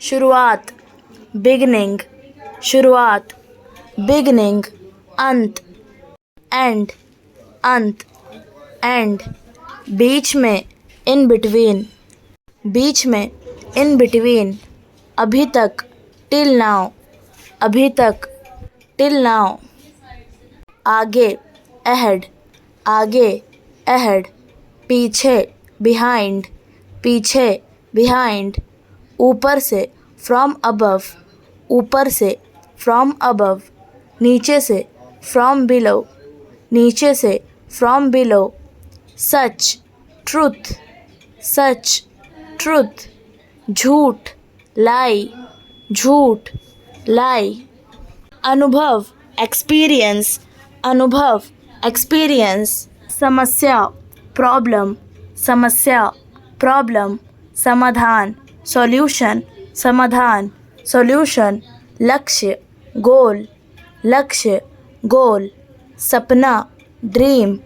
शुरुआत, बिगनिंग, शुरुआत, बिगनिंग, अंत, एंड, अंत, एंड, बीच में, इन बिटवीन, बीच में, इन बिटवीन, अभी तक, टिल नाउ, अभी तक, टिल नाउ, आगे, अहेड, आगे, अहेड, पीछे, बिहाइंड, पीछे, बिहाइंड, ऊपर से, फ्रॉम अबव, ऊपर से, फ्रॉम अबव, नीचे से, फ्रॉम बिलो, नीचे से, from below, such, truth, such, truth, झूठ, लाई, झूठ, लाई, अनुभव, एक्सपीरियंस, अनुभव, एक्सपीरियंस, समस्या, प्रॉब्लम, समस्या, प्रॉब्लम, समाधान, सॉल्यूशन, समाधान, सॉल्यूशन, लक्ष्य, गोल, लक्ष्य, गोल, सपना, ड्रीम,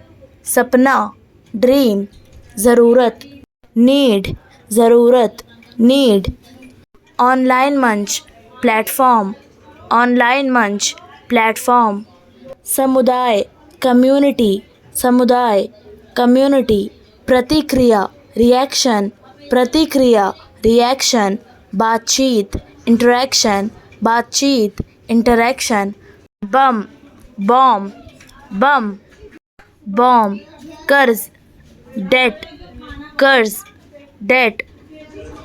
सपना, ड्रीम, ज़रूरत, नीड, ज़रूरत, नीड, ऑनलाइन मंच, प्लेटफॉर्म, ऑनलाइन मंच, प्लेटफॉर्म, समुदाय, कम्युनिटी, समुदाय, कम्युनिटी, प्रतिक्रिया, रिएक्शन, प्रतिक्रिया, रिएक्शन, बातचीत, इंटरेक्शन, बातचीत, इंटरेक्शन, बम, बॉम्ब, बम, बॉम्ब, कर्ज, डेट, कर्ज, डेट,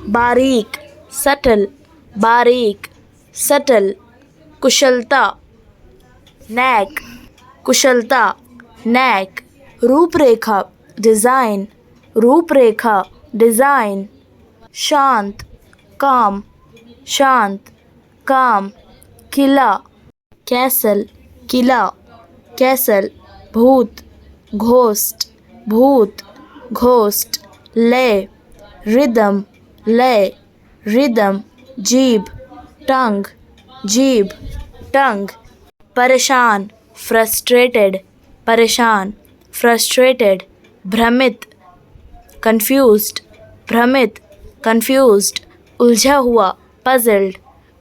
बारीक, सटल, बारीक, सटल, कुशलता, नैक, कुशलता, नैक, रूपरेखा, डिज़ाइन, रूपरेखा, डिज़ाइन, शांत, काम, शांत, काम, किला, कैसल, किला, कैसल, भूत, घोस्ट, भूत, घोस्ट, लय, रिदम, लय, रिदम, जीभ, टंग, जीभ, टंग, परेशान, फ्रस्ट्रेटेड, परेशान, फ्रस्ट्रेटेड, भ्रमित, कंफ्यूज्ड, भ्रमित, कंफ्यूज्ड, उलझा हुआ, पजल्ड,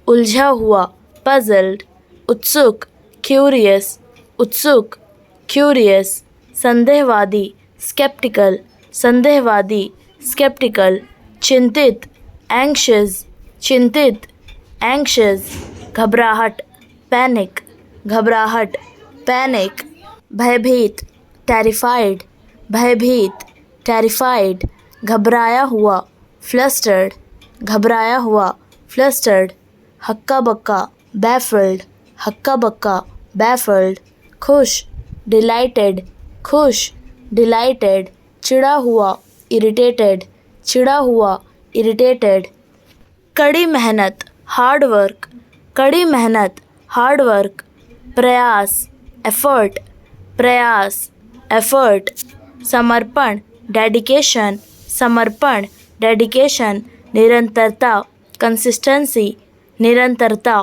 उलझा हुआ, पजल्ड, उत्सुक, क्यूरियस, उत्सुक, क्यूरियस, संदेहवादी, स्केप्टिकल, संदेहवादी, स्केप्टिकल, चिंतित, एंग्शियस, चिंतित, एंग्शियस, घबराहट, पैनिक, घबराहट, पैनिक, भयभीत, टेरिफाइड, भयभीत, टेरिफाइड, घबराया हुआ, फ्लस्टर्ड, घबराया हुआ, फ्लस्टर्ड, हक्का बक्का, बैफल्ड, हक्का बक्का, बैफल्ड, खुश, डिलाइटेड, खुश, डिलाइटेड, चिढ़ा हुआ, इरिटेटेड, चिढ़ा हुआ, इरिटेटेड, कड़ी मेहनत, हार्ड वर्क, कड़ी मेहनत, हार्ड वर्क, प्रयास, एफर्ट, प्रयास, एफर्ट, समर्पण, डेडिकेशन, समर्पण, डेडिकेशन, निरंतरता, कंसिस्टेंसी, निरंतरता,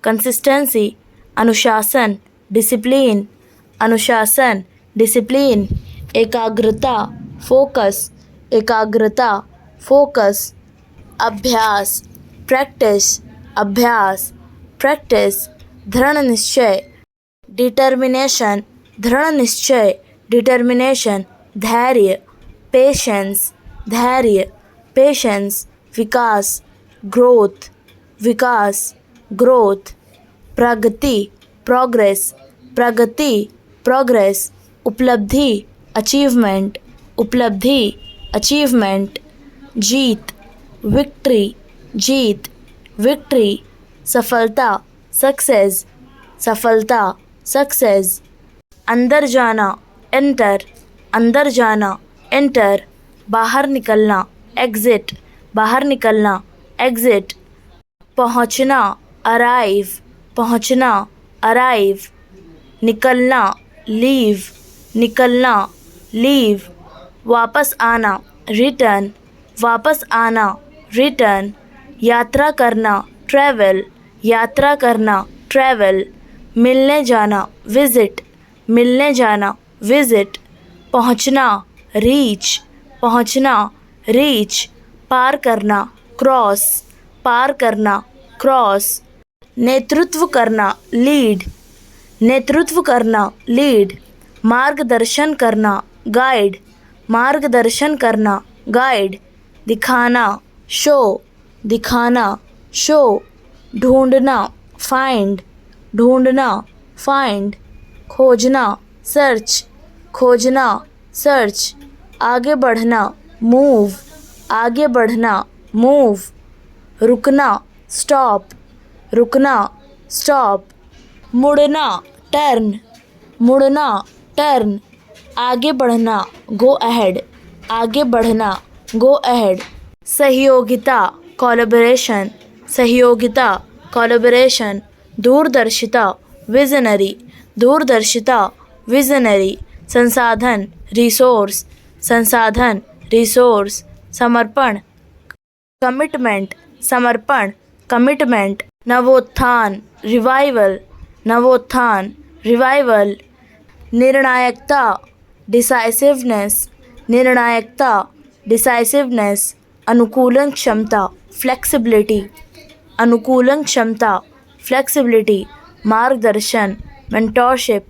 कंसिस्टेंसी, अनुशासन, डिसिप्लिन, अनुशासन, डिसिप्लिन, एकाग्रता, फोकस, एकाग्रता, फोकस, अभ्यास, प्रैक्टिस, अभ्यास, प्रैक्टिस, दृढ़ निश्चय, डिटर्मिनेशन, दृढ़ निश्चय, डिटर्मिनेशन, धैर्य, पेशेंस, धैर्य, पेशेंस, विकास, ग्रोथ, विकास, ग्रोथ, प्रगति, प्रोग्रेस, प्रगति, प्रोग्रेस, उपलब्धि, अचीवमेंट, उपलब्धि, अचीवमेंट, जीत, विक्ट्री, जीत, विक्ट्री, सफलता, सक्सेस, सफलता, सक्सेस, अंदर जाना, एंटर, अंदर जाना, एंटर, बाहर निकलना, एग्जिट, बाहर निकलना, एग्जिट, पहुंचना, अराइव, पहुंचना, अराइव, निकलना, लीव, निकलना, लीव, वापस आना, रिटर्न, वापस आना, रिटर्न, यात्रा करना, ट्रैवल, यात्रा करना, ट्रैवल, मिलने जाना, विज़िट, मिलने जाना, विज़िट, पहुंचना, रीच, पहुंचना, रीच, पार करना, क्रॉस, पार करना, क्रॉस, नेतृत्व करना, लीड, नेतृत्व करना, लीड, मार्गदर्शन करना, गाइड, मार्गदर्शन करना, गाइड, दिखाना, शो, दिखाना, शो, ढूंढना, फाइंड, ढूंढना, फाइंड, खोजना, सर्च, खोजना, सर्च, आगे बढ़ना, मूव, आगे बढ़ना, मूव, रुकना, स्टॉप, रुकना, स्टॉप, मुड़ना, टर्न, मुड़ना, टर्न, आगे बढ़ना, गो अहेड, आगे बढ़ना, गो अहेड, सहयोगिता, कोलैबोरेशन, सहयोगिता, कोलैबोरेशन, दूरदर्शिता, विजनरी, दूरदर्शिता, विजनरी, संसाधन, रिसोर्स, संसाधन, रिसोर्स, समर्पण, कमिटमेंट, समर्पण, कमिटमेंट, नवोत्थान, रिवाइवल, नवोत्थान, रिवाइवल, निर्णायकता, डिसाइसिवनेस, निर्णायकता, डिसाइसिवनेस, अनुकूलन क्षमता, फ्लेक्सिबिलिटी, अनुकूलन क्षमता, फ्लेक्सिबिलिटी, मार्गदर्शन, मेंटोरशिप,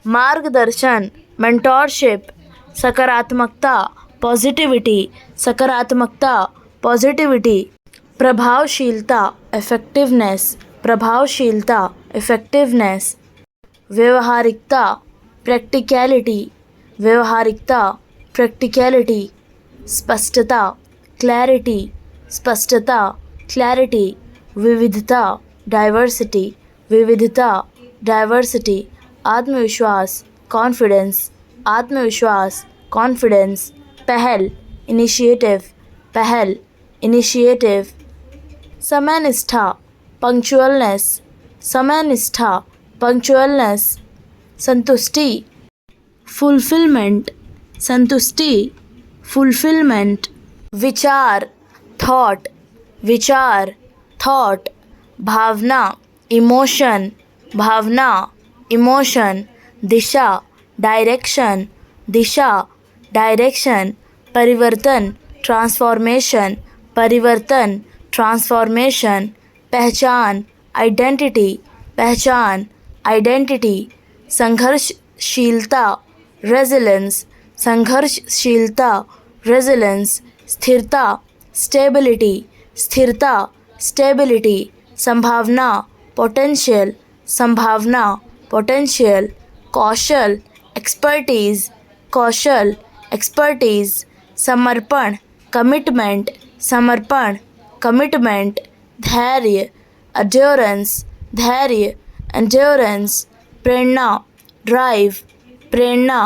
मार्गदर्शन, मेंटोरशिप, सकारात्मकता, पॉजिटिविटी, सकारात्मकता, पॉजिटिविटी, प्रभावशीलता, इफेक्टिवनेस, प्रभावशीलता, इफेक्टिवनेस, व्यवहारिकता, प्रैक्टिकलिटी, व्यवहारिकता, प्रैक्टिकलिटी, स्पष्टता, क्लैरिटी, स्पष्टता, क्लैरिटी, विविधता, डाइवर्सिटी, विविधता, डाइवर्सिटी, आत्मविश्वास, कॉन्फिडेंस, आत्मविश्वास, कॉन्फिडेंस, पहल, इनिशिएटिव, पहल, इनिशिएटिव, समयनिष्ठा, पंक्चुअलनेस, समयनिष्ठा, पंक्चुअलनेस, संतुष्टि, फुलफिलमेंट, संतुष्टि, फुलफिलमेंट, विचार, थॉट, विचार, थॉट, भावना, इमोशन, भावना, इमोशन, दिशा, डायरेक्शन, दिशा, डायरेक्शन, परिवर्तन, ट्रांसफॉर्मेशन, परिवर्तन, ट्रांसफॉर्मेशन, पहचान, आइडेंटिटी, पहचान, आइडेंटिटी, संघर्षशीलता, रेजिलेंस, संघर्षशीलता, रेजिलेंस, स्थिरता, स्टेबिलिटी, स्थिरता, स्टेबिलिटी, संभावना, पोटेंशियल, संभावना, पोटेंशियल, कौशल, एक्सपर्टीज, कौशल, एक्सपर्टीज, समर्पण, कमिटमेंट, समर्पण, कमिटमेंट, धैर्य, एंड्योरेंस, धैर्य, एंड्योरेंस, प्रेरणा, ड्राइव, प्रेरणा,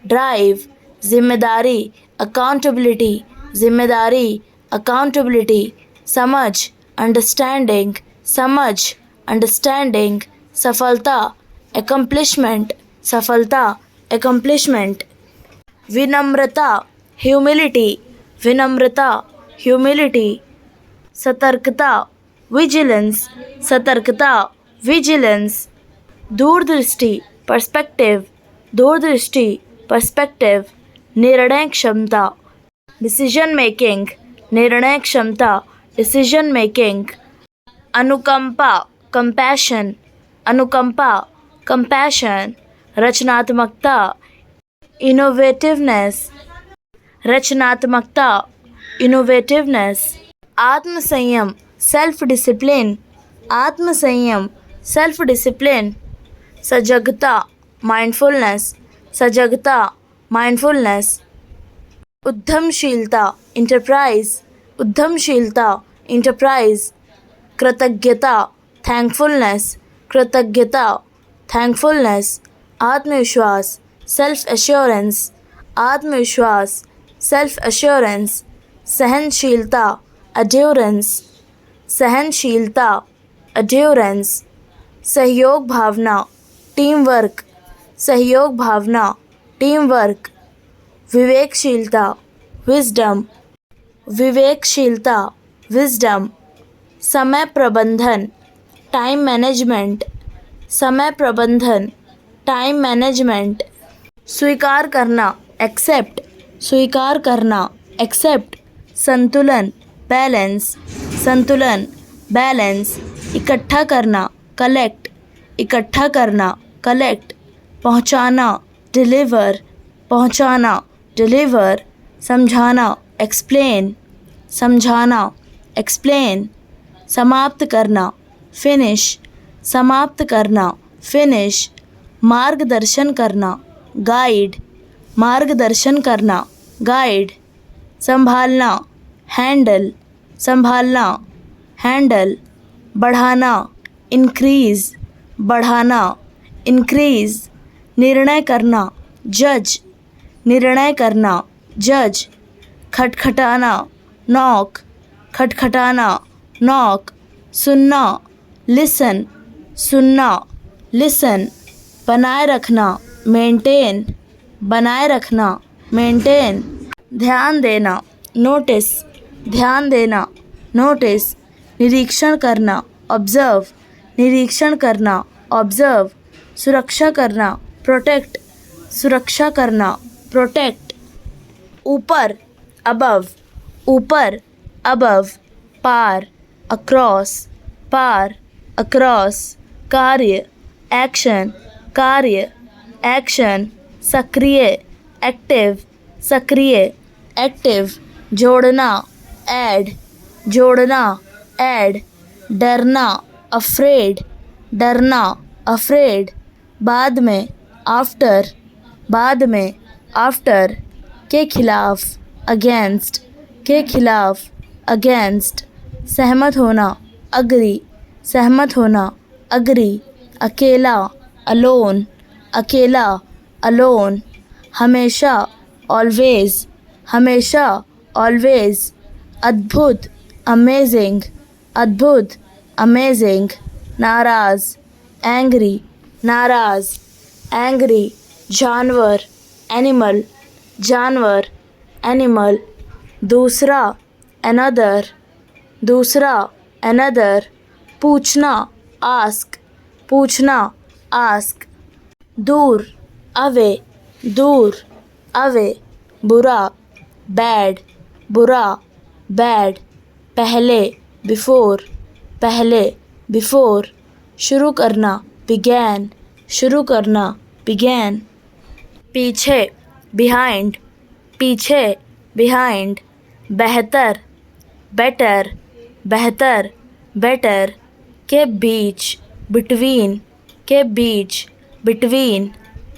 ड्राइव, जिम्मेदारी, अकाउंटेबिलिटी, जिम्मेदारी, अकाउंटेबिलिटी, समझ, अंडरस्टैंडिंग, समझ, अंडरस्टैंडिंग, सफलता, एकम्प्लिशमेंट, सफलता, एकम्प्लिशमेंट, विनम्रता, ह्यूमिलिटी, विनम्रता, ह्यूमिलिटी, सतर्कता, विजिलेंस, सतर्कता, विजिलेंस, दूरदृष्टि, पर्सपेक्टिव, दूरदृष्टि, पर्सपेक्टिव, निर्णय क्षमता, डिसीजन मेकिंग, निर्णय क्षमता, डिसीजन मेकिंग, अनुकंपा, कंपैशन, अनुकंपा, कंपैशन, रचनात्मकता, इनोवेटिवनेस, रचनात्मकता, इनोवेटिवनेस, आत्मसंयम, सेल्फ डिसिप्लिन, आत्मसंयम, सेल्फ डिसिप्लिन, सजगता, माइंडफुलनेस, सजगता, माइंडफुलनेस, उद्यमशीलता, इंटरप्राइज, उद्यमशीलता, इंटरप्राइज, कृतज्ञता, थैंकफुलनेस, कृतज्ञता, थैंकफुलनेस, आत्मविश्वास, सेल्फ एश्योरेंस, आत्मविश्वास, सेल्फ एश्योरेंस, सहनशीलता, एड्योरेंस, सहनशीलता, एड्योरेंस, सहयोग भावना, टीम वर्क, सहयोग भावना, टीम वर्क, विवेकशीलता, विजडम, विवेकशीलता, विजडम, समय प्रबंधन, टाइम मैनेजमेंट, समय प्रबंधन, टाइम मैनेजमेंट, स्वीकार करना, एक्सेप्ट, स्वीकार करना, एक्सेप्ट, संतुलन, बैलेंस, संतुलन, बैलेंस, इकट्ठा करना, कलेक्ट, इकट्ठा करना, कलेक्ट, पहुंचाना, डिलीवर, पहुंचाना, डिलीवर, समझाना, एक्सप्लेन, समझाना, एक्सप्लेन, समाप्त करना, फिनिश, समाप्त करना, फिनिश, मार्गदर्शन करना, गाइड, मार्गदर्शन करना, गाइड, संभालना, हैंडल, संभालना, हैंडल, बढ़ाना, इंक्रीज, बढ़ाना, इंक्रीज, निर्णय करना, जज, निर्णय करना, जज, खटखटाना, नॉक, खटखटाना, नॉक, सुनना, लिसन, सुनना, लिसन, बनाए रखना, मेंटेन, बनाए रखना, मेंटेन, ध्यान देना, नोटिस, ध्यान देना, नोटिस, निरीक्षण करना, ऑब्जर्व, निरीक्षण करना, ऑब्जर्व, सुरक्षा करना, प्रोटेक्ट, सुरक्षा करना, प्रोटेक्ट, ऊपर, अबव, ऊपर, अबव, पार, अक्रॉस, पार, अक्रॉस, कार्य, एक्शन, कार्य, एक्शन, सक्रिय, एक्टिव, सक्रिय, एक्टिव, जोड़ना, ऐड, जोड़ना, ऐड, डरना, अफ्रेड, डरना, अफ्रेड, बाद में, आफ्टर, बाद में, आफ्टर, के खिलाफ, अगेंस्ट, के खिलाफ, अगेंस्ट, सहमत होना, अग्री, सहमत होना, अग्री, अकेला, अलोन, अकेला, अलोन, हमेशा, ऑलवेज, हमेशा, ऑलवेज, अद्भुत, अमेजिंग, अद्भुत, अमेजिंग, नाराज, एंग्री, नाराज, एंग्री, जानवर, एनिमल, जानवर, एनिमल, दूसरा, अनदर, दूसरा, अनदर, पूछना, आस्क, पूछना, आस्क, दूर, अवे, दूर, अवे, बुरा, बैड, बुरा, बैड, पहले, बिफोर, पहले, बिफोर, शुरू करना, बिगैन, शुरू करना, बिगैन, पीछे, बिहाइंड, पीछे, बिहाइंड, बेहतर, बेटर, बेहतर, बेटर, के बीच, बिटवीन, के बीच, बिटवीन,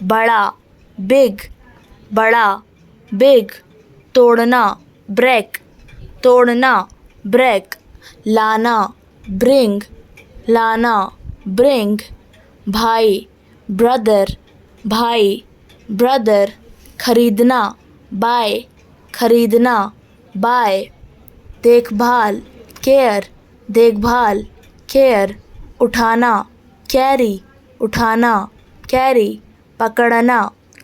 बड़ा, बिग, बड़ा, बिग, तोड़ना, ब्रेक, तोड़ना, ब्रेक, लाना, ब्रिंग, लाना, ब्रिंग, भाई, ब्रदर, भाई, ब्रदर, खरीदना, बाय, खरीदना, बाय, देखभाल, केयर, देखभाल, केयर, उठाना, कैरी, उठाना, कैरी, पकड़ना,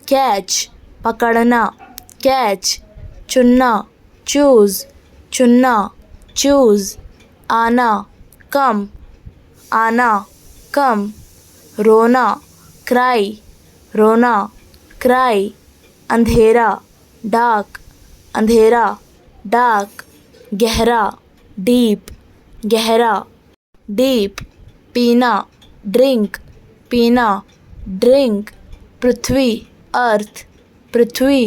कैच, पकड़ना, कैच, चुनना, चूज़, चुनना, चूज़, आना, कम, आना, कम, रोना, क्राई, रोना, क्राई, अंधेरा, डार्क, अंधेरा, डार्क, गहरा, डीप, गहरा, डीप, पीना, ड्रिंक, पीना, ड्रिंक, पृथ्वी, अर्थ, पृथ्वी,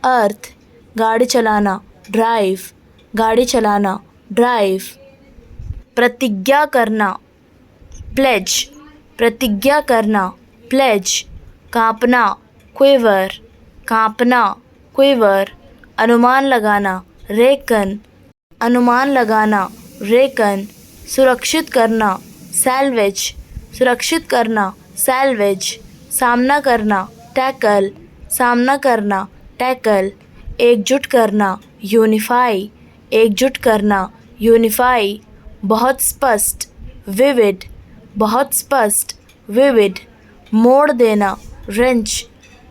अर्थ, गाड़ी चलाना, ड्राइव, गाड़ी चलाना, ड्राइव, प्रतिज्ञा करना, प्लेज, प्रतिज्ञा करना, प्लेज, कांपना, क्विवर, कांपना, क्विवर, अनुमान लगाना, रेकन, अनुमान लगाना, रेकन, सुरक्षित करना, सैल्वेज, सुरक्षित करना, सैल्वेज, सामना करना, टैकल, सामना करना, टैकल, एकजुट करना, यूनिफाई, एकजुट करना, यूनिफाई, बहुत स्पष्ट, विविड, बहुत स्पष्ट, विविड, मोड़ देना, रेंच,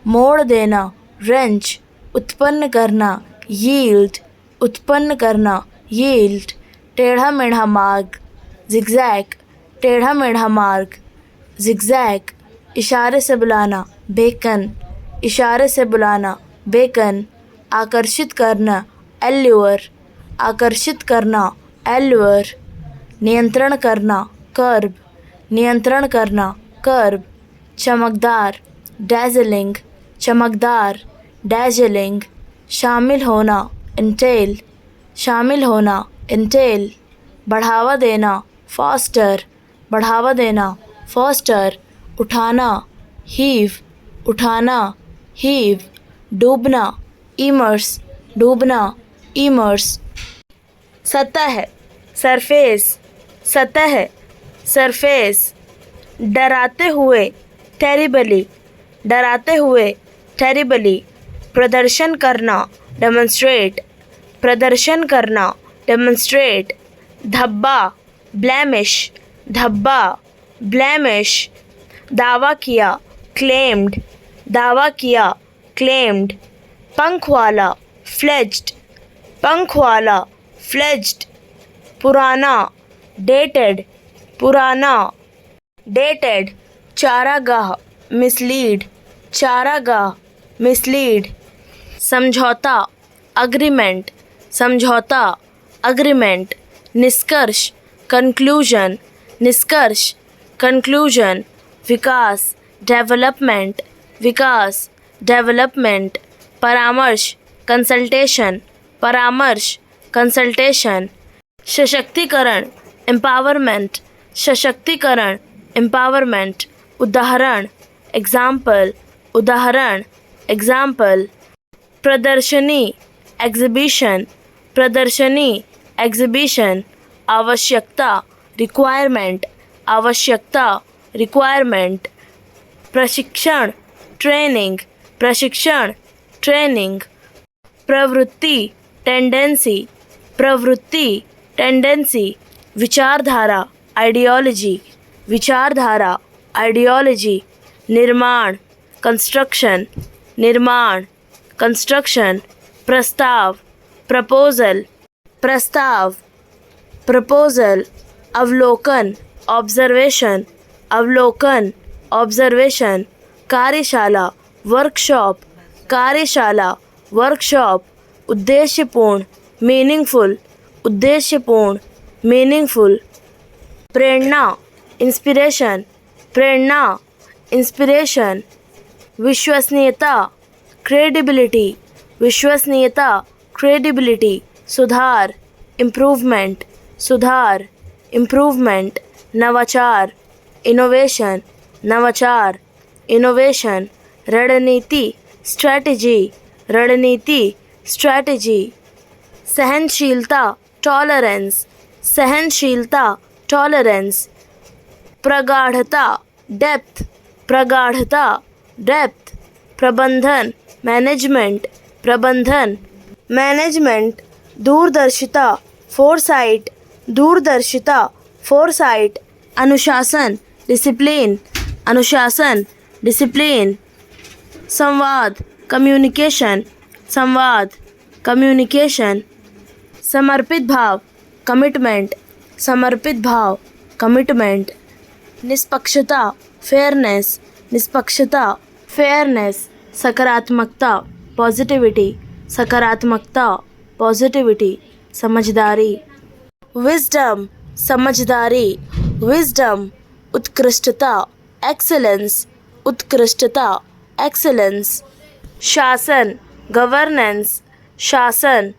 मोड़ देना, रेंच, उत्पन्न करना, यील्ड, उत्पन्न करना, यील्ड, टेढ़ा मेढ़ा मार्ग, जिगजैग, टेढ़ा मेढ़ा मार्ग, जिगजैग, इशारे से बुलाना, बेकन, इशारे से बुलाना, बेकन, आकर्षित करना, एल्यूअर, आकर्षित करना, एल्यूअर, नियंत्रण करना, कर्ब, नियंत्रण करना, कर्ब, चमकदार, dazzling, चमकदार, dazzling, शामिल होना, entail, शामिल होना, entail, बढ़ावा देना, foster, बढ़ावा देना, foster, उठाना, heave, उठाना, heave, डूबना, immerse, डूबना, immerse, सतह, सरफेस, सतह, सरफेस, डराते हुए, टेरिबली, डराते हुए, टेरिबली, प्रदर्शन करना, डेमोन्स्ट्रेट, प्रदर्शन करना, डेमोन्स्ट्रेट, धब्बा, ब्लेमिश, धब्बा, ब्लेमिश, दावा किया, क्लेम्ड, दावा किया, क्लेम्ड, पंख वाला, फ्लेज्ड, पंख वाला, फ्लेज्ड, पुराना, डेटेड, पुराना, डेटेड, चारागाह, मिसलीड, चारागाह, मिसलीड, समझौता, अग्रीमेंट, समझौता, अग्रीमेंट, निष्कर्ष, कंक्लूजन, निष्कर्ष, कंक्लूजन, विकास, डेवलपमेंट, विकास, डेवलपमेंट, परामर्श, कंसल्टेशन, परामर्श, कंसल्टेशन, सशक्तिकरण, एम्पावरमेंट, सशक्तिकरण, एम्पावरमेंट, उदाहरण, एग्जाम्पल, उदाहरण, एग्जाम्पल, प्रदर्शनी, एग्जीबिशन, प्रदर्शनी, एग्जीबिशन, आवश्यकता, रिक्वायरमेंट, आवश्यकता, रिक्वायरमेंट, प्रशिक्षण, ट्रेनिंग, प्रशिक्षण, ट्रेनिंग, प्रवृत्ति, टेंडेंसी, प्रवृत्ति, टेंडेंसी, विचारधारा, आइडियोलॉजी, विचारधारा, आइडियोलॉजी, निर्माण, कंस्ट्रक्शन, निर्माण, कंस्ट्रक्शन, प्रस्ताव, प्रपोजल, प्रस्ताव, प्रपोजल, अवलोकन, ऑब्जर्वेशन, अवलोकन, ऑब्जर्वेशन, कार्यशाला, वर्कशॉप, कार्यशाला, वर्कशॉप, उद्देश्यपूर्ण, मीनिंगफुल, उद्देश्यपूर्ण, मीनिंगफुल, प्रेरणा, इंस्पिरेशन, प्रेरणा, इंस्पिरेशन, विश्वसनीयता, क्रेडिबिलिटी, विश्वसनीयता, क्रेडिबिलिटी, सुधार, इम्प्रूवमेंट, सुधार, इम्प्रूवमेंट, नवाचार, इनोवेशन, नवाचार, इनोवेशन, रणनीति, स्ट्रैटेजी, रणनीति, स्ट्रैटेजी, सहनशीलता, टॉलरेंस, सहनशीलता, टॉलरेंस, प्रगाढ़ता, डेप्थ, प्रगाढ़ता, डेप्थ, प्रबंधन, मैनेजमेंट, प्रबंधन, मैनेजमेंट, दूरदर्शिता, फोरसाइट, दूरदर्शिता, फोरसाइट, अनुशासन, डिसिप्लिन, अनुशासन, डिसिप्लिन, संवाद, कम्युनिकेशन, संवाद, कम्युनिकेशन, समर्पित भाव, कमिटमेंट, समर्पित भाव, कमिटमेंट, निष्पक्षता, फेयरनेस, निष्पक्षता, फेयरनेस, सकारात्मकता, पॉजिटिविटी, सकारात्मकता, पॉजिटिविटी, समझदारी, विजडम, समझदारी, विजडम, उत्कृष्टता, एक्सेलेंस, उत्कृष्टता, एक्सेलेंस, शासन, गवर्नेंस, शासन,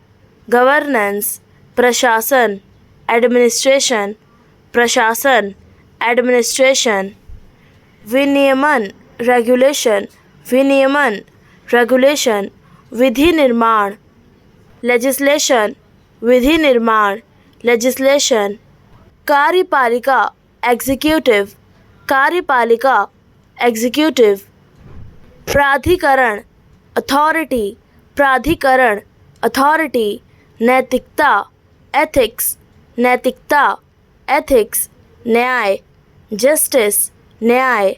गवर्नेंस, प्रशासन, एडमिनिस्ट्रेशन, प्रशासन, एडमिनिस्ट्रेशन, विनियमन, रेगुलेशन, विनियमन, रेगुलेशन, विधि निर्माण, लेजिस्लेशन, विधि निर्माण, लेजिस्लेशन, कार्यपालिका, एग्जीक्यूटिव, कार्यपालिका, एग्जीक्यूटिव, प्राधिकरण, अथॉरिटी, प्राधिकरण, अथॉरिटी, नैतिकता, एथिक्स, नैतिकता, एथिक्स, न्याय, जस्टिस, न्याय,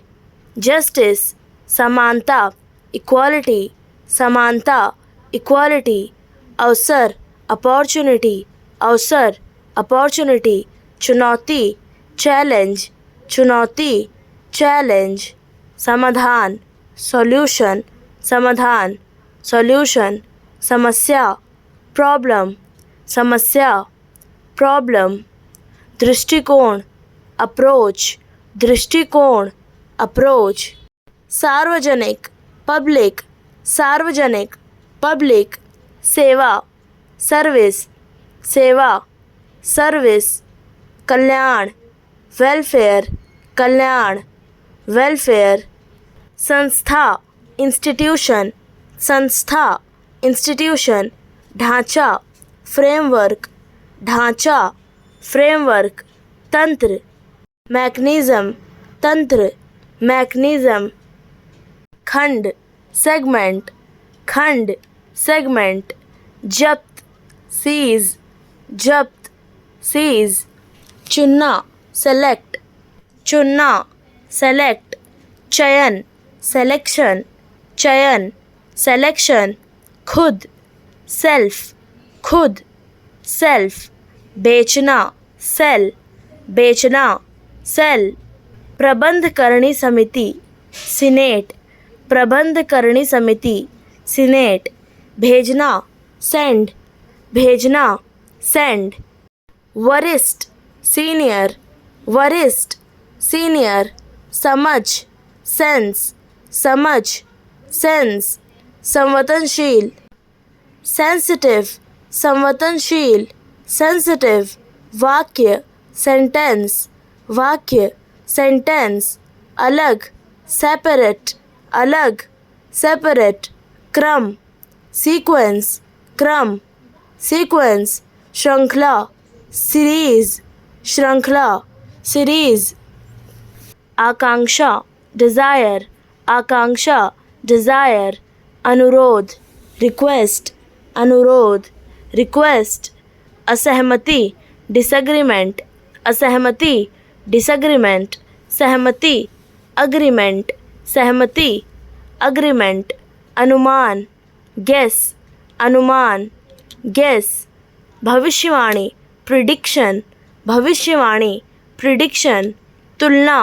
जस्टिस, समानता, इक्वालिटी, समानता, इक्वालिटी, अवसर, अपॉर्चुनिटी, अवसर, अपॉर्चुनिटी, चुनौती, चैलेंज, चुनौती, चैलेंज, समाधान, सॉल्यूशन, समाधान, सॉल्यूशन, समस्या, प्रॉब्लम, समस्या, प्रॉब्लम, दृष्टिकोण, अप्रोच, दृष्टिकोण, अप्रोच। सार्वजनिक, पब्लिक, सार्वजनिक, पब्लिक। सेवा, सर्विस, सेवा, सर्विस। कल्याण, वेलफेयर, कल्याण, वेलफेयर। संस्था, इंस्टीट्यूशन, संस्था, इंस्टीट्यूशन। ढांचा, फ्रेमवर्क, ढांचा, फ्रेमवर्क। तंत्र, मैकेनिज्म, तंत्र, मैकेनिज्म। खंड, सेगमेंट, खंड, सेगमेंट। जब्त, सीज, जब्त, सीज। चुनना, सेलेक्ट, चुनना, सेलेक्ट। चयन, सेलेक्शन, चयन, सेलेक्शन। खुद, सेल्फ, खुद, सेल्फ। बेचना, सेल, बेचना, सेल। प्रबंध करणी समिति, सीनेट, प्रबंध करणी समिति, सीनेट। भेजना, सेंड, भेजना, सेंड। वरिष्ठ, सीनियर, वरिष्ठ, सीनियर। समझ, सेंस, समझ, सेंस। संवेदनशील, सेंसिटिव, संवेदनशील, सेंसिटिव। वाक्य, सेंटेंस, वाक्य, सेंटेंस। अलग, सेपरेट, अलग, सेपरेट। क्रम, सीक्वेंस, क्रम, सीक्वेंस। श्रृंखला, सीरीज, श्रृंखला, सीरीज। आकांक्षा, डिज़ायर, आकांक्षा, डिज़ायर। अनुरोध, रिक्वेस्ट, अनुरोध, रिक्वेस्ट। असहमति, डिसएग्रीमेंट, असहमति, डिसएग्रीमेंट। सहमति, अग्रीमेंट, सहमति, अग्रीमेंट। अनुमान, गेस, अनुमान, गेस। भविष्यवाणी, प्रिडिक्शन, भविष्यवाणी, प्रिडिक्शन। तुलना,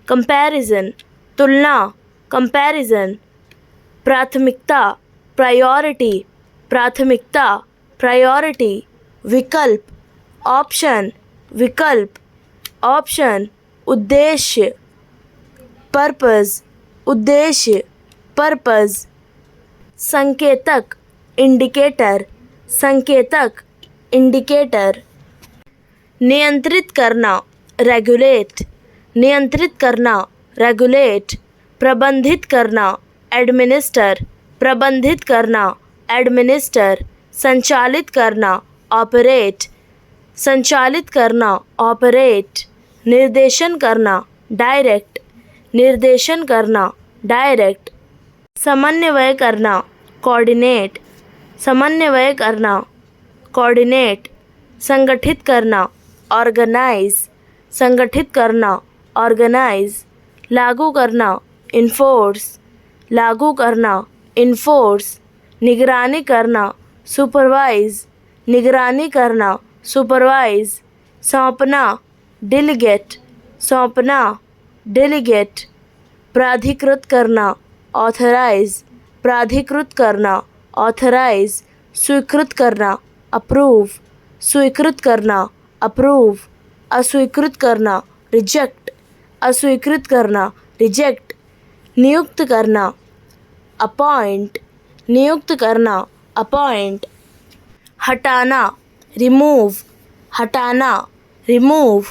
कंपैरिजन, तुलना, कंपैरिजन। प्राथमिकता, प्रायोरिटी, प्राथमिकता, प्रायोरिटी। विकल्प, ऑप्शन, विकल्प, ऑप्शन। उद्देश्य, पर्पस, उद्देश्य, पर्पस। संकेतक, इंडिकेटर, संकेतक, इंडिकेटर। नियंत्रित करना, रेगुलेट, नियंत्रित करना, रेगुलेट। प्रबंधित करना, एडमिनिस्टर, प्रबंधित करना, एडमिनिस्टर। संचालित करना, ऑपरेट, संचालित करना, ऑपरेट। निर्देशन करना, डायरेक्ट, निर्देशन करना, डायरेक्ट। समन्वय करना, कोऑर्डिनेट, समन्वय करना, कोऑर्डिनेट। संगठित करना, ऑर्गेनाइज, संगठित करना, ऑर्गेनाइज। लागू करना, इन्फोर्स, लागू करना, इन्फोर्स। निगरानी करना, सुपरवाइज, निगरानी करना, सुपरवाइज। सौंपना, डेलीगेट, सौंपना, डेलीगेट। प्राधिकृत करना, ऑथराइज, प्राधिकृत करना, ऑथराइज। स्वीकृत करना, अप्रूव, स्वीकृत करना, अप्रूव। अस्वीकृत करना, रिजेक्ट, अस्वीकृत करना, रिजेक्ट। नियुक्त करना, अपॉइंट, नियुक्त करना, अपॉइंट। हटाना, रिमूव, हटाना, रिमूव।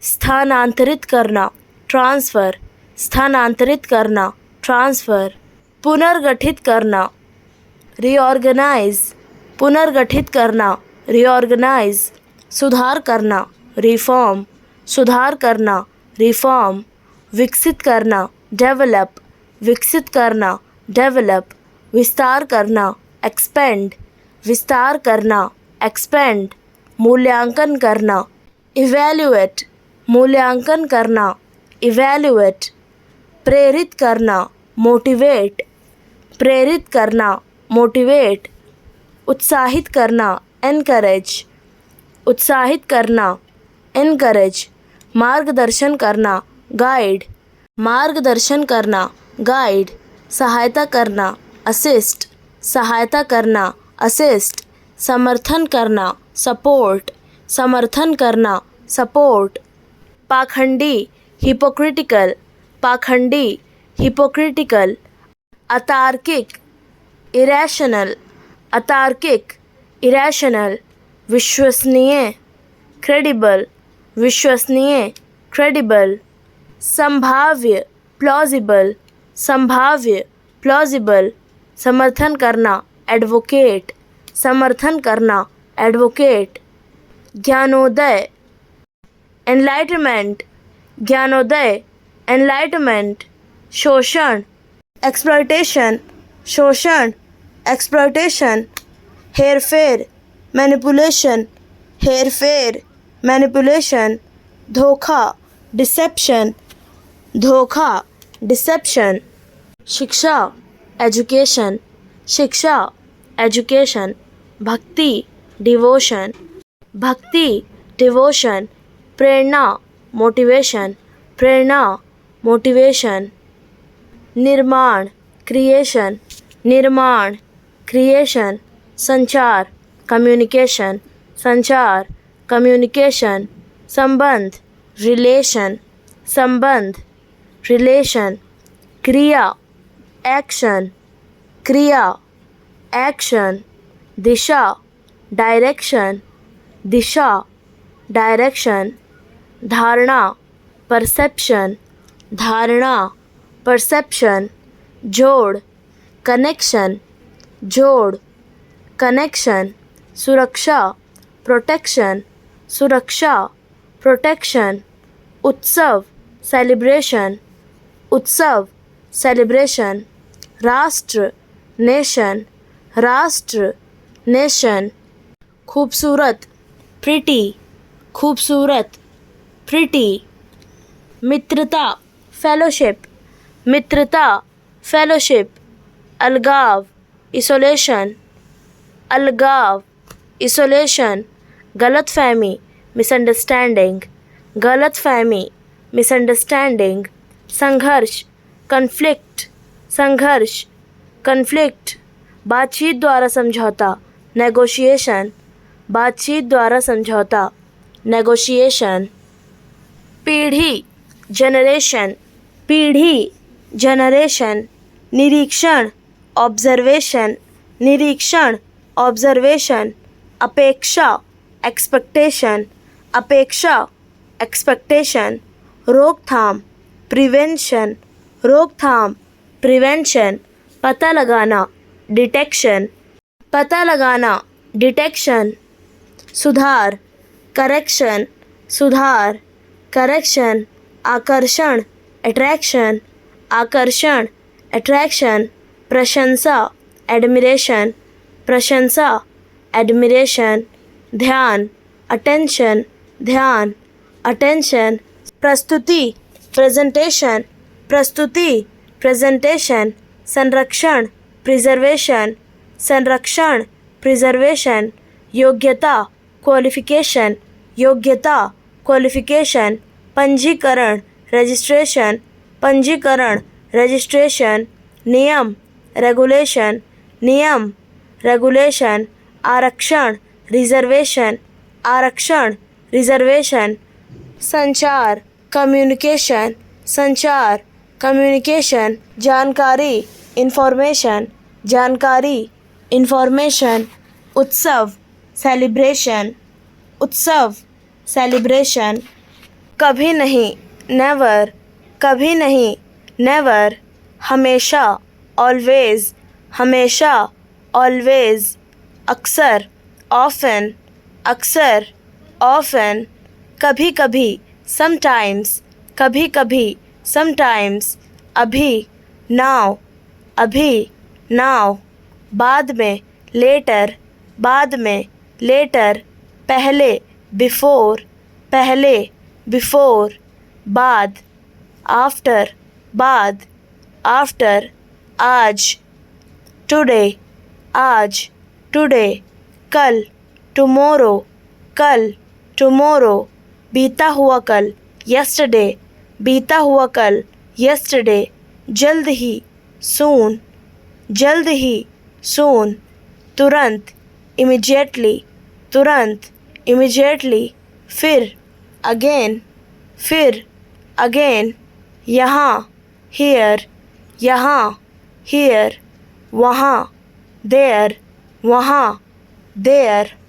स्थानांतरित करना, ट्रांसफ़र, स्थानांतरित करना, ट्रांसफ़र। पुनर्गठित करना, रीऑर्गेनाइज, पुनर्गठित करना, रीऑर्गेनाइज। सुधार करना, रिफॉर्म, सुधार करना, रिफॉर्म। विकसित करना, डेवलप, विकसित करना, डेवलप। विस्तार करना, एक्सपेंड, विस्तार करना, एक्सपेंड। मूल्यांकन करना, इवैल्यूएट, मूल्यांकन करना, इवैल्यूएट। प्रेरित करना, मोटिवेट, प्रेरित करना, मोटिवेट। उत्साहित करना, एनकरेज, उत्साहित करना, एनकरेज। मार्गदर्शन करना, गाइड, मार्गदर्शन करना, गाइड। सहायता करना, असिस्ट, सहायता करना, असिस्ट। समर्थन करना, सपोर्ट, समर्थन करना, सपोर्ट, पाखंडी, हिपोक्रिटिकल, पाखंडी, हिपोक्रिटिकल, अतार्किक, इरैशनल, अतार्किक, इरैशनल, विश्वसनीय, क्रेडिबल, विश्वसनीय, क्रेडिबल, संभाव्य, प्लॉजिबल, संभाव्य, प्लॉजिबल, समर्थन करना, एडवोकेट, समर्थन करना, एडवोकेट, ज्ञानोदय, एनलाइटमेंट, ज्ञानोदय, एनलाइटमेंट, शोषण, एक्सप्लॉयटेशन, शोषण, एक्सप्लॉयटेशन, हेरफेर, मैनिपुलेशन, हेरफेर, मैनिपुलेशन, धोखा, डिसेप्शन, धोखा, डिसेप्शन, शिक्षा, एजुकेशन, शिक्षा, एजुकेशन, भक्ति, डिवोशन, भक्ति, डिवोशन, प्रेरणा, मोटिवेशन, प्रेरणा, मोटिवेशन, निर्माण, क्रिएशन, निर्माण, क्रिएशन, संचार, कम्युनिकेशन, संचार, कम्युनिकेशन, संबंध, रिलेशन, संबंध, रिलेशन, क्रिया, एक्शन, क्रिया, एक्शन, दिशा, डायरेक्शन, दिशा, डायरेक्शन, धारणा, परसेप्शन, धारणा, परसेप्शन, जोड़, कनेक्शन, जोड़, कनेक्शन, सुरक्षा, प्रोटेक्शन, सुरक्षा, प्रोटेक्शन, उत्सव, सेलिब्रेशन, उत्सव, सेलिब्रेशन, राष्ट्र, नेशन, राष्ट्र, नेशन, खूबसूरत, प्रिटी, खूबसूरत, प्रिटी, मित्रता, फेलोशिप, मित्रता, फेलोशिप, अलगाव, इसोलेशन, अलगाव, इसोलेशन, गलतफहमी, मिसअंडरस्टैंडिंग, गलतफहमी, मिसअंडरस्टैंडिंग, संघर्ष, कन्फ्लिक्ट, संघर्ष, कन्फ्लिक्ट, बातचीत द्वारा समझौता, नेगोशिएशन, बातचीत द्वारा समझौता, नेगोशिएशन, पीढ़ी, जनरेशन, पीढ़ी, जनरेशन, निरीक्षण, ऑब्जर्वेशन, निरीक्षण, ऑब्जर्वेशन, अपेक्षा, एक्सपेक्टेशन, अपेक्षा, एक्सपेक्टेशन, रोकथाम, प्रिवेंशन, रोकथाम, प्रिवेंशन, पता लगाना, डिटेक्शन, पता लगाना, डिटेक्शन, सुधार, करेक्शन, सुधार, करेक्शन, आकर्षण, अट्रैक्शन, आकर्षण, अट्रैक्शन, प्रशंसा, एडमिरेशन, प्रशंसा, एडमिरेशन, ध्यान, अटेंशन, ध्यान, अटेंशन, प्रस्तुति, प्रेजेंटेशन, प्रस्तुति, प्रेजेंटेशन, संरक्षण, प्रिजर्वेशन, संरक्षण, प्रिजर्वेशन, योग्यता, क्वालिफिकेशन, योग्यता, क्वालिफिकेशन, पंजीकरण, रजिस्ट्रेशन, पंजीकरण, रजिस्ट्रेशन, नियम, रेगुलेशन, नियम, रेगुलेशन, आरक्षण, रिजर्वेशन, आरक्षण, रिजर्वेशन, संचार, कम्युनिकेशन, संचार, कम्युनिकेशन, जानकारी, इंफॉर्मेशन, जानकारी, इंफॉर्मेशन, उत्सव, सेलिब्रेशन, उत्सव, सेलिब्रेशन, कभी नहीं, नेवर, कभी नहीं, नेवर, हमेशा, ऑलवेज, हमेशा, ऑलवेज, अक्सर, ऑफन, अक्सर, ऑफन, कभी कभी, समटाइम्स, कभी कभी, समटाइम्स, अभी, नाउ, अभी, नाउ, बाद में, लेटर, बाद में, लेटर, पहले, बिफोर, पहले, बिफोर, बाद, आफ्टर, बाद, आफ्टर, आज, टुडे, आज, टुडे, कल, टुमोरो, कल, टुमोरो, बीता हुआ कल, यस्टरडे, बीता हुआ कल, यस्टरडे, जल्द ही, सून, जल्द ही, सून, तुरंत, इमीडिएटली, तुरंत, इमीडिएटली, फिर, अगेन, फिर, अगेन, यहाँ, हियर, यहाँ, हियर, वहाँ, देयर, वहाँ, देयर।